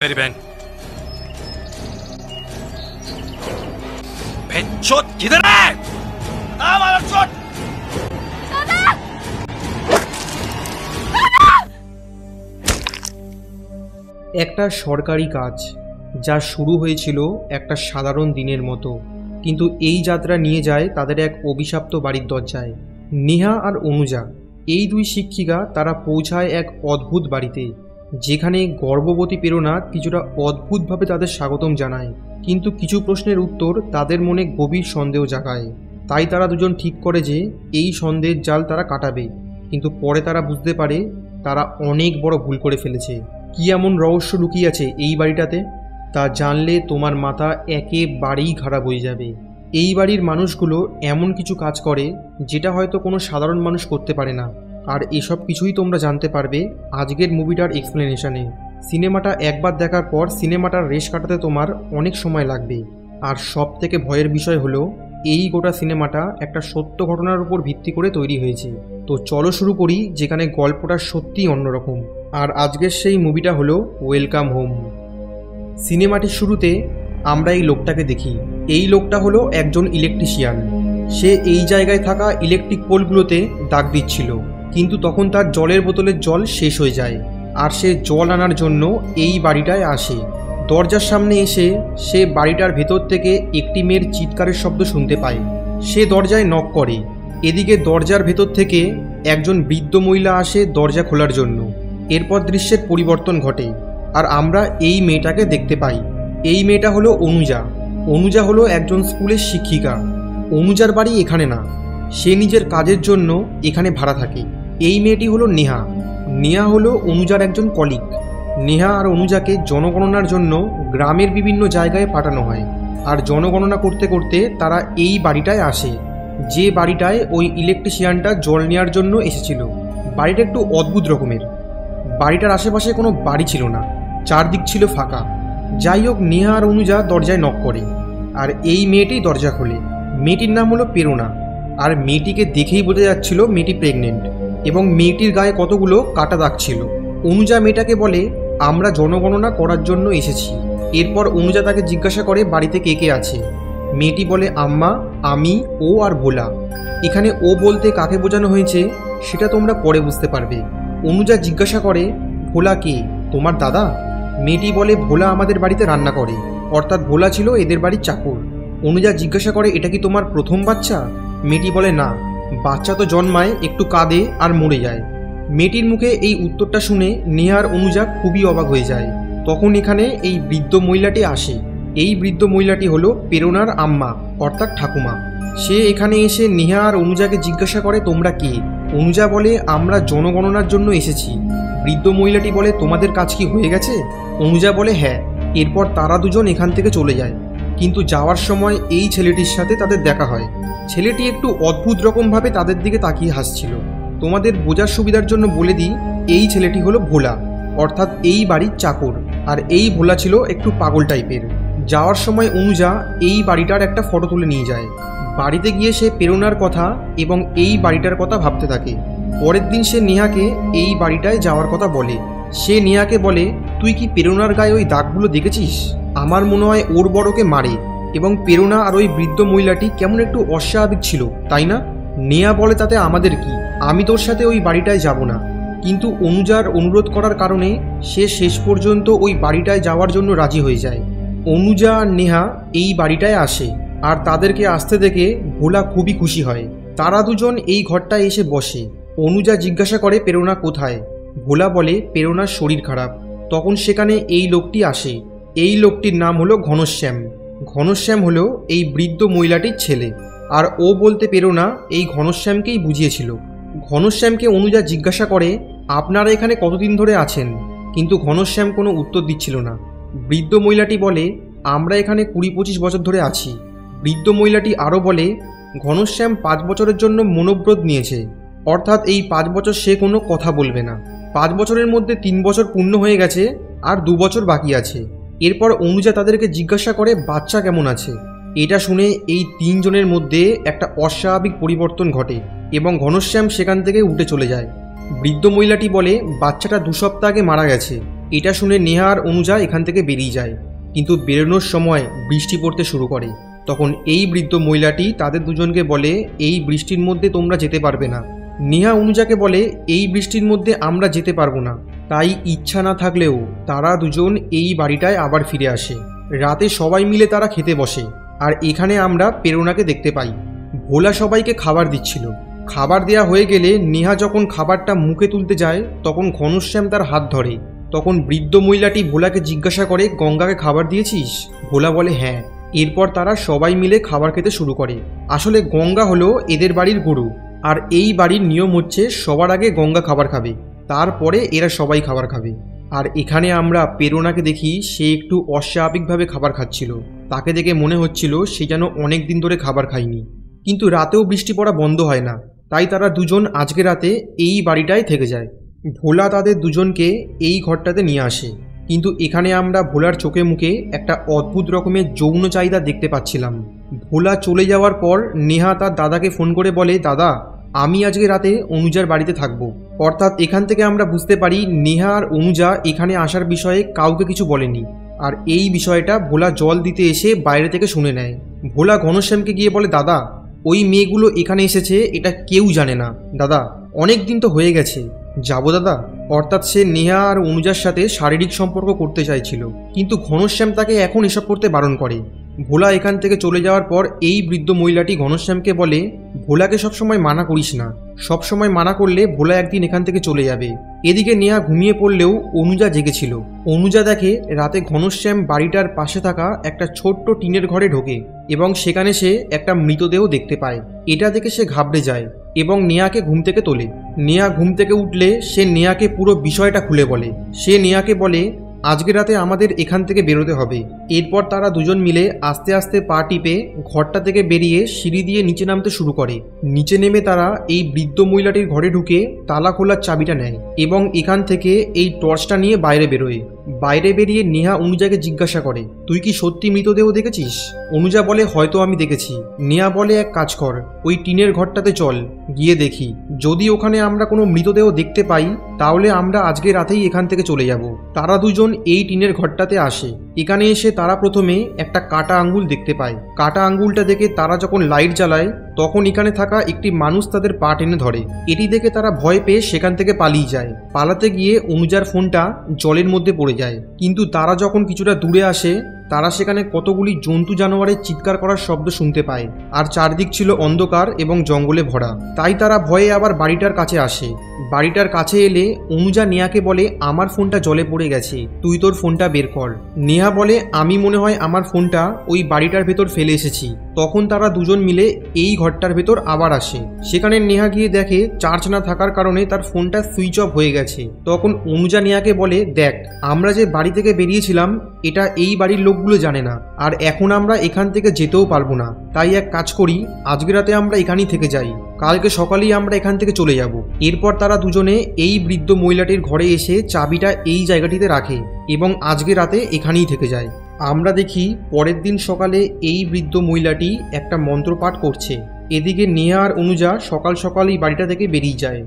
मेरी बहन बेंचोद किधर है? मालूम একটা সরকারি কাজ যা শুরু হয়েছিল একটা সাধারণ দিনের মতো, কিন্তু এই যাত্রা নিয়ে যায় তাদের এক অভিশপ্ত বাড়ির দরজায়। নেহা আর অনুজা, এই দুই শিক্ষিকা, তারা পৌঁছায় এক অদ্ভুত বাড়িতে, যেখানে গর্ভবতী প্রেরণা কিছুটা অদ্ভুতভাবে তাদের স্বাগতম জানায়, কিন্তু কিছু প্রশ্নের উত্তর তাদের মনে গভীর সন্দেহ জাগায়। তাই তারা দুজন ঠিক করে যে এই সন্দেহের জাল তারা কাটাবে, কিন্তু পরে তারা বুঝতে পারে তারা অনেক বড় ভুল করে ফেলেছে। কি এমন রহস্য লুকিয়ে আছে এই বাড়িটাতে, তা জানলে তোমার মাথা একেবারেই খারাপ হয়ে যাবে। এই বাড়ির মানুষগুলো এমন কিছু কাজ করে যেটা হয়তো কোনো সাধারণ মানুষ করতে পারে না, আর এসব কিছুই তোমরা জানতে পারবে আজকের মুভিটার এক্সপ্লেনেশনে। সিনেমাটা একবার দেখার পর সিনেমাটার রেশ কাটাতে তোমার অনেক সময় লাগবে। আর সব থেকে ভয়ের বিষয় হলো এই গোটা সিনেমাটা একটা সত্য ঘটনার উপর ভিত্তি করে তৈরি হয়েছে। তো চলো শুরু করি, যেখানে গল্পটা সত্যিই অন্যরকম। আর আজকের সেই মুভিটা হলো ওয়েলকাম হোম। সিনেমাটির শুরুতে আমরা এই লোকটাকে দেখি। এই লোকটা হলো একজন ইলেকট্রিশিয়ান। সে এই জায়গায় থাকা ইলেকট্রিক পোলগুলোতে দাগ দিচ্ছিল, কিন্তু তখন তার জলের বোতলের জল শেষ হয়ে যায়, আর সে জল আনার জন্য এই বাড়িটায় আসে। দরজার সামনে এসে সে বাড়িটার ভেতর থেকে একটি মেয়ের চিৎকারের শব্দ শুনতে পায়। সে দরজায় নক করে। এদিকে দরজার ভেতর থেকে একজন বৃদ্ধ মহিলা আসে দরজা খোলার জন্য। এরপর দৃশ্যের পরিবর্তন ঘটে, আর আমরা এই মেয়েটাকে দেখতে পাই। এই মেয়েটা হলো অনুজা। অনুজা হলো একজন স্কুলের শিক্ষিকা। অনুজার বাড়ি এখানে না, সে নিজের কাজের জন্য এখানে ভাড়া থাকে। এই মেয়েটি হলো নেহা। নেহা হলো অনুজার একজন কলিগ। নেহা আর অনুজাকে জনগণনার জন্য গ্রামের বিভিন্ন জায়গায় পাঠানো হয়, আর জনগণনা করতে করতে তারা এই বাড়িটায় আসে, যে বাড়িটায় ওই ইলেকট্রিশিয়ানটা জল নেওয়ার জন্য এসেছিল। বাড়িটা একটু অদ্ভুত রকমের। বাড়িটার আশেপাশে কোনো বাড়ি ছিল না, চারদিক ছিল ফাঁকা। যাই হোক, নেহা আর অনুজা দরজায় নক করে, আর এই মেয়েটি দরজা খোলে। মেয়েটির নাম হলো প্রেরণা, আর মেয়েটিকে দেখেই বোঝা যাচ্ছিল মেয়েটি প্রেগনেন্ট, এবং মেয়েটির গায়ে কতগুলো কাটা দাগ ছিল। অনুজা মেয়েটাকে বলে, আমরা জনগণনা করার জন্য এসেছি। এরপর অনুজা তাকে জিজ্ঞাসা করে বাড়িতে কে কে আছে। মেয়েটি বলে, আম্মা, আমি, ও আর ভোলা। এখানে ও বলতে কাকে বোঝানো হয়েছে সেটা তোমরা পরে বুঝতে পারবে। অনুজা জিজ্ঞাসা করে, ভোলা কে, তোমার দাদা? মেয়েটি বলে, ভোলা আমাদের বাড়িতে রান্না করে, অর্থাৎ ভোলা ছিল এদের বাড়ির চাকর। অনুজা জিজ্ঞাসা করে, এটা কি তোমার প্রথম বাচ্চা? মেয়েটি বলে, না, বাচ্চা তো জন্মায়, একটু কাঁদে আর মরে যায়। মেয়েটির মুখে এই উত্তরটা শুনে নেহার অনুজা খুবই অবাক হয়ে যায়। তখন এখানে এই বৃদ্ধ মহিলাটি আসে। এই বৃদ্ধ মহিলাটি হলো প্রেরণার আম্মা, অর্থাৎ ঠাকুমা। সে এখানে এসে নেহা আর অনুজাকে জিজ্ঞাসা করে, তোমরা কে? অনুজা বলে, আমরা জনগণনার জন্য এসেছি। বৃদ্ধ মহিলাটি বলে, তোমাদের কাজ কি হয়ে গেছে? অনুজা বলে, হ্যাঁ। এরপর তারা দুজন এখান থেকে চলে যায়, কিন্তু যাওয়ার সময় এই ছেলেটির সাথে তাদের দেখা হয়। ছেলেটি একটু অদ্ভুত রকমভাবে তাদের দিকে তাকিয়ে হাসছিল। তোমাদের বোঝার সুবিধার জন্য বলে দিই, এই ছেলেটি হলো ভোলা, অর্থাৎ এই বাড়ির চাকর, আর এই ভোলা ছিল একটু পাগল টাইপের। যাওয়ার সময় অনুজা এই বাড়িটার একটা ফটো তুলে নিয়ে যায়। বাড়িতে গিয়ে সে প্রেরণার কথা এবং এই বাড়িটার কথা ভাবতে থাকে। পরের দিন সে নেহাকে এই বাড়িটায় যাওয়ার কথা বলে। সে নেহাকে বলে, তুই কি প্রেরণার গায়ে ওই দাগগুলো দেখেছিস? আমার মনে হয় ওর বড়কে মারে, এবং প্রেরণা আর ওই বৃদ্ধ মহিলাটি কেমন একটু অস্বাভাবিক ছিল, তাই না? নেহা বলে, তাতে আমাদের কি, আমি তোর সাথে ওই বাড়িটায় যাব না। কিন্তু অনুজার অনুরোধ করার কারণে সে শেষ পর্যন্ত ওই বাড়িটায় যাওয়ার জন্য রাজি হয়ে যায়। অনুজা আর নেহা এই বাড়িটায় আসে, আর তাদেরকে আসতে দেখে ভোলা খুবই খুশি হয়। তারা দুজন এই ঘরটায় এসে বসে। অনুজা জিজ্ঞাসা করে, প্রেরণা কোথায়? ভোলা বলে, প্রেরণার শরীর খারাপ। তখন সেখানে এই লোকটি আসে। এই লোকটির নাম হলো ঘনশ্যাম। ঘনশ্যাম হলো এই বৃদ্ধ মহিলাটির ছেলে, আর ও বলতে প্রেরণা এই ঘনশ্যামকেই বুঝিয়েছিল। ঘনশ্যামকে অনুজা জিজ্ঞাসা করে, আপনারা এখানে কতদিন ধরে আছেন? কিন্তু ঘনশ্যাম কোনো উত্তর দিচ্ছিল না। বৃদ্ধ মহিলাটি বলে, আমরা এখানে 20-25 বছর ধরে আছি। বৃদ্ধ মহিলাটি আরও বলে, ঘনশ্যাম 5 বছরের জন্য মনোব্রত নিয়েছে, অর্থাৎ এই 5 বছর সে কোনো কথা বলবে না। 5 বছরের মধ্যে 3 বছর পূর্ণ হয়ে গেছে, আর 2 বছর বাকি আছে। এরপর অনুজা তাদেরকে জিজ্ঞাসা করে, বাচ্চা কেমন আছে? এটা শুনে এই 3 জনের মধ্যে একটা অস্বাভাবিক পরিবর্তন ঘটে, এবং ঘনশ্যাম সেখান থেকে উঠে চলে যায়। বৃদ্ধ মহিলাটি বলে, বাচ্চাটা 2 সপ্তাহ আগে মারা গেছে, এটা শুনে নেহা আর অনুজা এখান থেকে বেরিয়ে যায়, কিন্তু বেরোনোর সময় বৃষ্টি পড়তে শুরু করে। তখন এই বৃদ্ধ মহিলাটি তাদের দুজনকে বলে, এই বৃষ্টির মধ্যে তোমরা যেতে পারবে না। নেহা অনুজাকে বলে, এই বৃষ্টির মধ্যে আমরা যেতে পারবো না। তাই ইচ্ছা না থাকলেও তারা দুজন এই বাড়িটায় আবার ফিরে আসে। রাতে সবাই মিলে তারা খেতে বসে, আর এখানে আমরা প্রেরণাকে দেখতে পাই। ভোলা সবাইকে খাবার দিচ্ছিল। খাবার দেয়া হয়ে গেলে নেহা যখন খাবারটা মুখে তুলতে যায় তখন ঘনশ্যাম তার হাত ধরে। তখন বৃদ্ধ মহিলাটি ভোলাকে জিজ্ঞাসা করে, গঙ্গাকে খাবার দিয়েছিস? ভোলা বলে হ্যাঁ। এরপর তারা সবাই মিলে খাবার খেতে শুরু করে। আসলে গঙ্গা হলো এদের বাড়ির গরু, আর এই বাড়ির নিয়ম হচ্ছে সবার আগে গঙ্গা খাবার খাবে, তারপরে এরা সবাই খাবার খাবে। আর এখানে আমরা প্রেরণাকে দেখি, সে একটু অস্বাভাবিকভাবে খাবার খাচ্ছিল। তাকে দেখে মনে হচ্ছিল সে যেন অনেক দিন ধরে খাবার খায়নি। কিন্তু রাতেও বৃষ্টি পড়া বন্ধ হয় না, তাই তারা দুজন আজকে রাতে এই বাড়িটায় থেকে যায়। ভোলা তাদের দুজনকে এই ঘরটাতে নিয়ে আসে, কিন্তু এখানে আমরা ভোলার চোখে মুখে একটা অদ্ভুত রকমের যৌন চাহিদা দেখতে পাচ্ছিলাম। ভোলা চলে যাওয়ার পর নেহা তার দাদাকে ফোন করে বলে, দাদা আমি আজকে রাতে অনুজার বাড়িতে থাকবো। অর্থাৎ এখান থেকে আমরা বুঝতে পারি নেহা আর অনুজা এখানে আসার বিষয়ে কাউকে কিছু বলেনি। আর এই বিষয়টা ভোলা জল দিতে এসে বাইরে থেকে শুনে নেয়। ভোলা ঘনশ্যামকে গিয়ে বলে, দাদা ওই মেয়েগুলো এখানে এসেছে এটা কেউ জানে না। দাদা অনেক দিন তো হয়ে গেছে, যাবো দাদা। অর্থাৎ সে নেহা আর অনুজার সাথে শারীরিক সম্পর্ক করতে চাইছিল, কিন্তু ঘনশ্যাম তাকে এখন এসব করতে বারণ করে। ভোলা এখান থেকে চলে যাওয়ার পর এই বৃদ্ধ মহিলাটি ঘনশ্যামকে বলে, ভোলাকে সবসময় মানা করিস না, সবসময় মানা করলে ভোলা একদিন এখান থেকে চলে যাবে। এদিকে নেহা ঘুমিয়ে পড়লেও অনুজা জেগেছিল। অনুজা দেখে রাতে ঘনশ্যাম বাড়িটার পাশে থাকা একটা ছোট্ট টিনের ঘরে ঢোকে এবং সেখানে সে একটা মৃতদেহ দেখতে পায়। এটা দেখে সে ঘাবড়ে যায় এবং নেহাকে ঘুম থেকে তোলে। নেহা ঘুম থেকে উঠলে সে নেহাকে পুরো বিষয়টা খুলে বলে। সে নেহাকে বলে, আজকে রাতে আমাদের এখান থেকে বেরোতে হবে। এরপর তারা দুজন মিলে আস্তে আস্তে পা টিপে ঘরটা থেকে বেরিয়ে সিঁড়ি দিয়ে নিচে নামতে শুরু করে। নিচে নেমে তারা এই বৃদ্ধ মহিলাটির ঘরে ঢুকে তালা খোলার চাবিটা নেয় এবং এখান থেকে এই টর্চটা নিয়ে বাইরে বেরোয়। বাইরে বেরিয়ে নেহা অনুজাকে জিজ্ঞাসা করে, তুই কি সত্যি মৃতদেহ দেখেছিস? অনুজা বলে, হয়তো আমি দেখেছি। নেহা বলে, এক কাজ কর, ওই টিনের ঘরটাতে চল, গিয়ে দেখি। যদি ওখানে আমরা কোনো মৃতদেহ দেখতে পাই তাহলে আমরা আজকে রাতেই এখান থেকে চলে যাব। তারা দুজন এই টিনের ঘরটাতে আসে। এখানে এসে তারা প্রথমে একটা কাটা আঙ্গুল দেখতে পায়। কাটা আঙ্গুলটা দেখে তারা যখন লাইট জ্বালায় তখন এখানে থাকা একটি মানুষ তাদের পা টেনে ধরে। এটি দেখে তারা ভয় পেয়ে সেখান থেকে পালিয়ে যায়। পালাতে গিয়ে অনুজার ফোনটা জলের মধ্যে পড়ে যায়। কিন্তু তারা যখন কিছুটা দূরে আসে তারা সেখানে কতগুলি জন্তু জানোয়ারের চিৎকার করার শব্দ শুনতে পায়, আর চারদিক ছিল অন্ধকার এবং জঙ্গলে ভরা। তাই তারা ভয়ে আবার বাড়িটার কাছে আসে। বাড়িটার কাছে এলে অনুজা নেহাকে বলে, আমার ফোনটা জলে পড়ে গেছে, তুই তোর ফোনটা বের কর। নেহা বলে, আমি মনে হয় আমার ফোনটা ওই বাড়িটার ভেতর ফেলে এসেছি। তখন তারা দুজন মিলে এই ঘরটার ভেতর আবার আসে। সেখানে নেহা গিয়ে দেখে চার্জ না থাকার কারণে তার ফোনটা সুইচ অফ হয়ে গেছে। তখন অনুজা নেহাকে বলে, দেখ আমরা যে বাড়ি থেকে বেরিয়েছিলাম এটা এই বাড়ির লোকগুলো জানে না, আর এখন আমরা এখান থেকে যেতেও পারবো না। তাই এক কাজ করি, আজকে রাতে আমরা এখানেই থেকে যাই, কালকে সকালেই আমরা এখান থেকে চলে যাব। এরপর তারা দুজনে এই বৃদ্ধ মহিলাটির ঘরে এসে চাবিটা এই জায়গাটিতে রাখে এবং আজকে রাতে এখানেই থেকে যায়। আমরা দেখি পরের দিন সকালে এই বৃদ্ধ মহিলাটি একটা মন্ত্রপাঠ করছে। এদিকে নেহা আর অনুজা সকাল সকাল এই বাড়িটা থেকে বেরিয়ে যায়।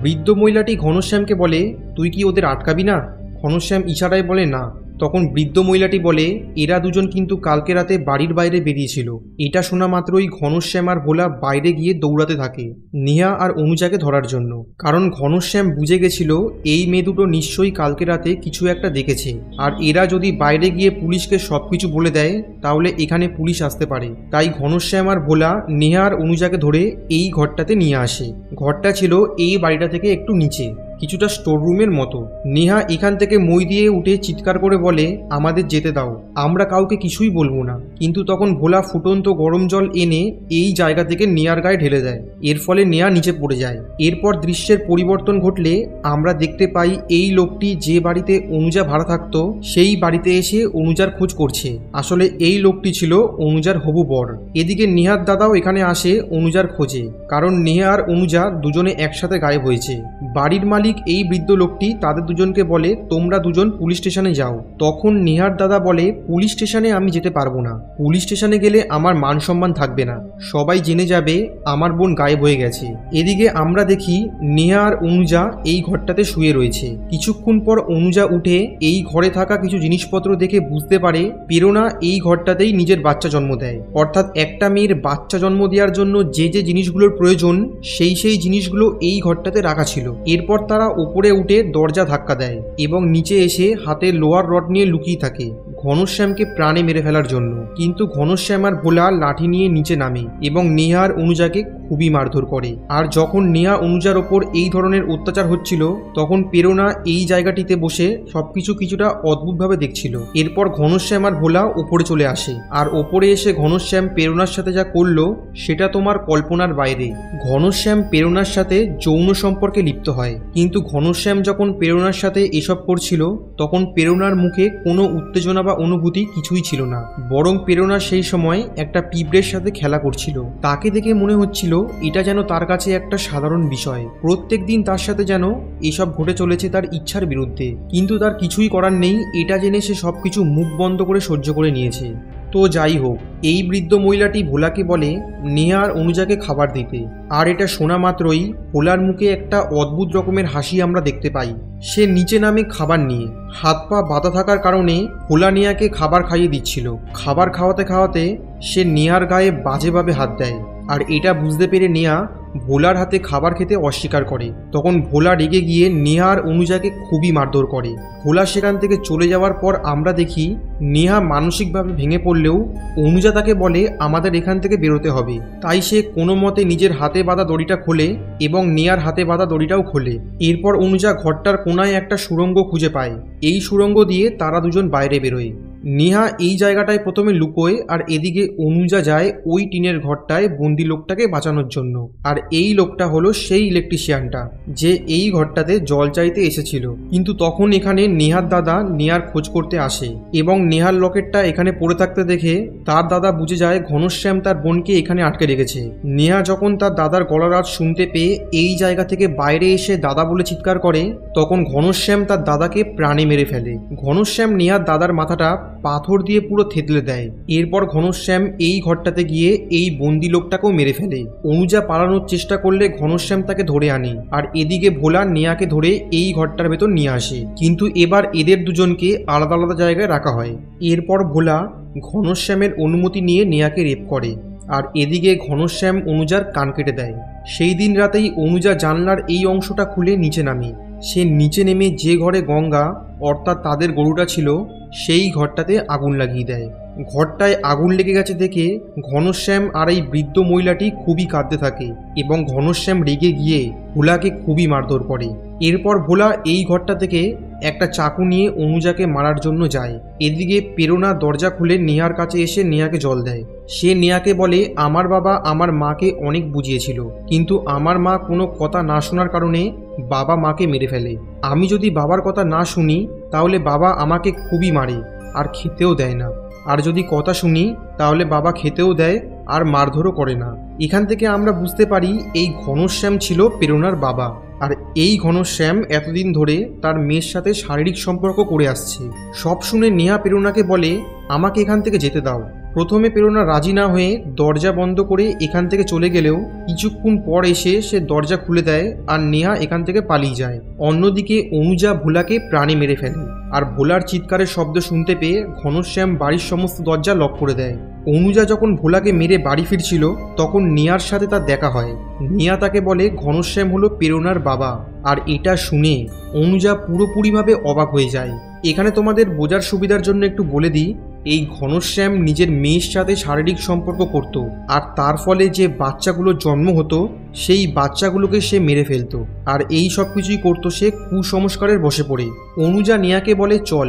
বৃদ্ধ মহিলাটি ঘনশ্যামকে বলে, তুই কি ওদের আটকাবি না? ঘনশ্যাম ইশারায় বলে না। তখন বৃদ্ধ মহিলাটি বলে, এরা দুজন কিন্তু কালকে রাতে বাড়ির বাইরে বেরিয়েছিল। এটা শোনা মাত্রই ঘনশ্যাম আর ভোলা বাইরে গিয়ে দৌড়াতে থাকে নেহা আর অনুজাকে ধরার জন্য। কারণ ঘনশ্যাম বুঝে গেছিল এই মেয়ে দুটো নিশ্চয়ই কালকে রাতে কিছু একটা দেখেছে, আর এরা যদি বাইরে গিয়ে পুলিশকে সবকিছু বলে দেয় তাহলে এখানে পুলিশ আসতে পারে। তাই ঘনশ্যাম আর ভোলা নেহা আর অনুজাকে ধরে এই ঘরটাতে নিয়ে আসে। ঘরটা ছিল এই বাড়িটা থেকে একটু নিচে, কিছুটা স্টোর রুমের মতো। নেহা এখান থেকে মই দিয়ে উঠে চিৎকার করে বলে, আমাদের যেতে দাও, আমরা কাউকে কিছুই বলবো না। কিন্তু তখন ভোলা ফুটন্ত গরম জল এনে এই জায়গা থেকে নেহার গায়ে ঢেলে দেয়। এর ফলে নেহা নিচে পড়ে যায়। এরপর দৃশ্যের পরিবর্তন ঘটলে আমরা দেখতে পাই এই লোকটি যে বাড়িতে অনুজা ভাড়া থাকতো সেই বাড়িতে এসে অনুজার খোঁজ করছে। আসলে এই লোকটি ছিল অনুজার হবু বর। এদিকে নেহার দাদাও এখানে আসে অনুজার খোঁজে, কারণ নেহা আর অনুজা দুজনে একসাথে গায়েব হয়েছে। বাড়ির মালিক মালিক এই বৃদ্ধ লোকটি তাদের দুজনকে বলে তোমরা দুজন পুলিশ স্টেশনে যাও। তখন নেহার দাদা বলে পুলিশ স্টেশনে আমি যেতে পারবো না, পুলিশ স্টেশনে গেলে আমার মান সম্মান থাকবে না, সবাই জেনে যাবে আমার বোন গায়েব হয়ে গেছে। এদিকে আমরা দেখি নেহা আর অনুজা এই ঘরটাতে শুয়ে রয়েছে। কিছুক্ষণ পর অনুজা উঠে এই ঘরে থাকা কিছু জিনিসপত্র দেখে বুঝতে পারে প্রেরণা এই ঘরটাতেই নিজের বাচ্চা জন্ম দেয়। অর্থাৎ একটা মেয়ের বাচ্চা জন্ম দেওয়ার জন্য যে যে জিনিসগুলোর প্রয়োজন সেই জিনিসগুলো এই ঘরটাতে রাখা ছিল। এরপর তারা উপরে উঠে দরজা ধাক্কা দেয় এবং নিচে এসে হাতে লোহার রড নিয়ে লুকিয়ে থাকে ঘনশ্যামকে প্রাণে মেরে ফেলার জন্য। কিন্তু ঘনশ্যাম আর ভোলা লাঠি নিয়ে নিচে নামে এবং নেহা আর অনুজাকে খুবই মারধর করে। আর যখন নেহা অনুজার ওপর এই ধরনের অত্যাচার হচ্ছিল তখন প্রেরণা এই জায়গাটিতে বসে সবকিছু কিছুটা অদ্ভুতভাবে দেখছিল। এরপর ঘনশ্যাম আর ভোলা ওপরে চলে আসে আর ওপরে এসে ঘনশ্যাম প্রেরণার সাথে যা করলো সেটা তোমার কল্পনার বাইরে। ঘনশ্যাম প্রেরণার সাথে যৌন সম্পর্কে লিপ্ত হয়, কিন্তু ঘনশ্যাম যখন প্রেরণার সাথে এসব করছিল তখন প্রেরণার মুখে কোনো উত্তেজনা বা অনুভূতি কিছুই ছিল না, বরং প্রেরণা সেই সময় একটা পিঁপড়ের সাথে খেলা করছিল। তাকে দেখে মনে হচ্ছিল এটা যেন তার কাছে একটা সাধারণ বিষয়, প্রত্যেক দিন তার সাথে যেন এসব ঘটে চলেছে তার ইচ্ছার বিরুদ্ধে, কিন্তু তার কিছুই করার নেই। এটা জেনে সে সবকিছু মুখ বন্ধ করে সহ্য করে নিয়েছে। তো যাই হোক, এই বৃদ্ধ মহিলাটি ভোলাকে বলে নেহা আর অনুজাকে খাবার দিতে। আর এটা শোনা মাত্রই ভোলার মুখে একটা অদ্ভুত রকমের হাসি আমরা দেখতে পাই। সে নিচে নামে খাবার নিয়ে, হাত পা বাঁধা থাকার কারণে ভোলা নেহাকে খাবার খাইয়ে দিচ্ছিল। খাবার খাওয়াতে খাওয়াতে সে নেহার গায়ে বাজেভাবে হাত দেয়। আর এটা বুঝতে পেরে নেহা ভোলার হাতে খাবার খেতে অস্বীকার করে। তখন ভোলা রেগে গিয়ে নেহা আর অনুজাকে খুবই মারধর করে। ভোলা সেখান থেকে চলে যাওয়ার পর আমরা দেখি নেহা মানসিকভাবে ভেঙে পড়লেও অনুজা তাকে বলে আমাদের এখান থেকে বেরোতে হবে। তাই সে কোনো মতে নিজের হাতে বাঁধা দড়িটা খোলে এবং নেহার হাতে বাঁধা দড়িটাও খোলে। এরপর অনুজা ঘরটার কোনায় একটা সুড়ঙ্গ খুঁজে পায়। এই সুড়ঙ্গ দিয়ে তারা দুজন বাইরে বেরোয়। নেহা এই জায়গাটায় প্রথমে লুকোয় আর এদিকে অনুজা যায় ওই টিনের ঘরটায় বন্দি লোকটাকে বাঁচানোর জন্য। আর এই লোকটা হলো সেই ইলেকট্রিশিয়ানটা যে এই ঘরটাতে জল চাইতে এসেছিল। কিন্তু তখন এখানে নেহার দাদা নেহার খোঁজ করতে আসে এবং নেহার লকেটটা এখানে পড়ে থাকতে দেখে তার দাদা বুঝে যায় ঘনশ্যাম তার বোনকে এখানে আটকে রেখেছে। নেহা যখন তার দাদার গলার আওয়াজ শুনতে পেয়ে এই জায়গা থেকে বাইরে এসে দাদা বলে চিৎকার করে তখন ঘনশ্যাম তার দাদাকে প্রাণে মেরে ফেলে। ঘনশ্যাম নেহার দাদার মাথাটা পাথর দিয়ে পুরো থেতলে দেয়। এরপর ঘনশ্যাম এই ঘরটাতে গিয়ে এই বন্দি লোকটাকেও মেরে ফেলে। অনুজা পালানোর চেষ্টা করলে ঘনশ্যাম তাকে ধরে আনে আর এদিকে ভোলা নেহাকে ধরে এই ঘরটার ভেতর নিয়ে আসে। কিন্তু এবার এদের দুজনকে আলাদা আলাদা জায়গায় রাখা হয়। এরপর ভোলা ঘনশ্যামের অনুমতি নিয়ে নেহাকে রেপ করে আর এদিকে ঘনশ্যাম অনুজার কান কেটে দেয়। সেই দিন রাতেই অনুজা জানলার এই অংশটা খুলে নিচে নামে। সে নিচে নেমে যে ঘরে গঙ্গা অর্থাৎ তাদের গরুটা ছিল সেই ঘরটাতে আগুন লাগিয়ে দেয়। ঘরটায় আগুন লেগে গেছে দেখে ঘনশ্যাম আর এই বৃদ্ধ মহিলাটি খুবই কাঁদতে থাকে এবং ঘনশ্যাম রেগে গিয়ে ভোলাকে খুবই মারধর করে। এরপর ভোলা এই ঘরটা থেকে একটা চাকু নিয়ে অনুজাকে মারার জন্য যায়। এদিকে প্রেরণা দরজা খুলে নেহার কাছে এসে নেহাকে জল দেয়। সে নেহাকে বলে আমার বাবা আমার মাকে অনেক বুঝিয়েছিল, কিন্তু আমার মা কোনো কথা না শোনার কারণে বাবা মাকে মেরে ফেলে। আমি যদি বাবার কথা না শুনি তাহলে বাবা আমাকে খুবই মারে আর খেতেও দেয় না, আর যদি কথা শুনি তাহলে বাবা খেতেও দেয় আর মারধরও করে না। এখান থেকে আমরা বুঝতে পারি এই ঘনশ্যাম ছিল প্রেরণার বাবা, আর এই ঘনশ্যাম এতদিন ধরে তার মেয়ের সাথে শারীরিক সম্পর্ক করে আসছে। সব শুনে নেহা প্রেরণাকে বলে আমাকে এখান থেকে যেতে দাও। প্রথমে প্রেরণা রাজি না হয়ে দরজা বন্ধ করে এখান থেকে চলে গেলেও কিছুক্ষণ পর এসে সে দরজা খুলে দেয় আর নেহা এখান থেকে পালিয়ে যায়। অন্যদিকে অনুজা ভোলাকে প্রাণে মেরে ফেলে আর ভোলার চিৎকারের শব্দ শুনতে পেয়ে ঘনশ্যাম বাড়ির সমস্ত দরজা লক করে দেয়। অনুজা যখন ভোলাকে মেরে বাড়ি ফিরছিল তখন নেহার সাথে তার দেখা হয়। নেহা তাকে বলে ঘনশ্যাম হলো প্রেরণার বাবা, আর এটা শুনে অনুজা পুরোপুরিভাবে অবাক হয়ে যায়। এখানে তোমাদের বোঝার সুবিধার জন্য একটু বলে দিই, এই ঘনশ্যাম নিজের মেয়ের সাথে শারীরিক সম্পর্ক করত আর তার ফলে যে বাচ্চাগুলো জন্ম হতো সেই বাচ্চাগুলোকে সে মেরে ফেলতো, আর এই সব কিছুই করতো সে কুসংস্কারের বশে পড়ে। অনুজা নেহাকে বলে চল,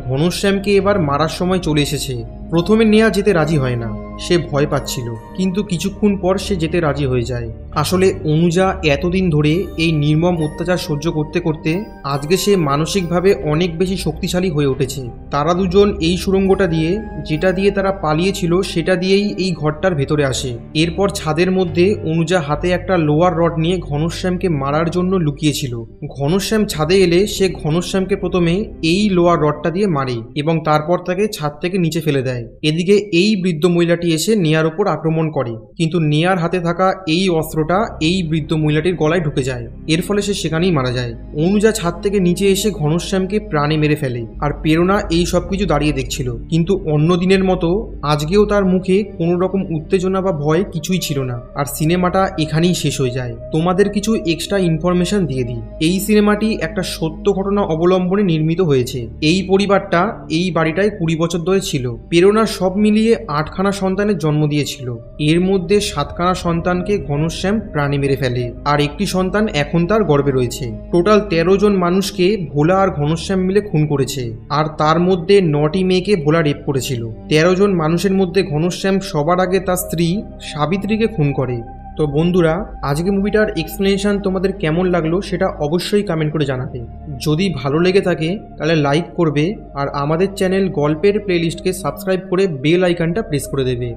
ঘনশ্যামকে এবার মারার সময় চলে এসেছে। প্রথমে নেহা যেতে রাজি হয় না, সে ভয় পাচ্ছিল, কিন্তু কিছুক্ষণ পর সে যেতে রাজি হয়ে যায়। আসলে অনুজা এতদিন ধরে এই নির্মম অত্যাচার সহ্য করতে করতে আজকে সে মানসিকভাবে অনেক বেশি শক্তিশালী হয়ে উঠেছে। তারা দুজন এই সুড়ঙ্গটা দিয়ে, যেটা দিয়ে তারা পালিয়েছিল, সেটা দিয়েই এই ঘরটার ভেতরে আসে। এরপর ছাদের মধ্যে অনুজা হাতে একটা লোহার রড নিয়ে ঘনশ্যামকে মারার জন্য লুকিয়েছিল। ঘনশ্যাম ছাদে এলে সে ঘনশ্যামকে প্রথমে এই লোহার রডটা দিয়ে মারে এবং তারপর তাকে ছাদ থেকে নিচে ফেলে দেয়। এদিকে এই বৃদ্ধ মহিলাটি এসে নেয়ার ওপর আক্রমণ করে, কিন্তু নেয়ার হাতে থাকা এই অস্ত্রটা এই বৃদ্ধ মহিলাটির গলায় ঢুকে যায়। এর ফলে সে সেখানেই মারা যায়। অনুজা ছাদ থেকে নিচে এসে ঘনশ্যামকে প্রাণে মেরে ফেলে, আর প্রেরণা এই সব কিছু দাঁড়িয়ে দেখছিল। কিন্তু অন্য দিনের মতো আজকেও তার মুখে কোনো রকম উত্তেজনা বা ভয় কিছুই ছিল না। আর সিনেমাটা এখানেই শেষ হয়ে যায়। তোমাদের কিছু এক্সট্রা ইনফরমেশন দিয়ে দিই। এই সিনেমাটি একটা সত্য ঘটনা অবলম্বনে নির্মিত হয়েছে। এই পরিবারটা এই বাড়িটায় 20 বছর ধরে ছিল। প্রেরণা সব মিলিয়ে 8খানা সন্তানের জন্ম দিয়েছিল। এর মধ্যে 7খানা সন্তানকে ঘনশ্যাম প্রাণে মেরে ফেলে, আর একটি সন্তান এখন তার গর্ভে রয়েছে। টোটাল 13 জন মানুষকে ভোলা আর ঘনশ্যাম মিলে খুন করেছে, আর তার মধ্যে 9টি মেয়েকে ভোলা রেপ করেছিল। 13 জন মানুষের মধ্যে ঘনশ্যাম সবার আগে তার স্ত্রী সাবিত্রীকে খুন করে। তো বন্ধুরা, আজকে মুভিটার এক্সপ্লেনেশন তোমাদের কেমন লাগলো সেটা অবশ্যই কমেন্ট করে জানাবে। যদি ভালো লেগে থাকে তাহলে লাইক করবে, আর আমাদের চ্যানেল গল্পের প্লেলিস্টকে সাবস্ক্রাইব করে বেল আইকনটা প্রেস করে দেবে।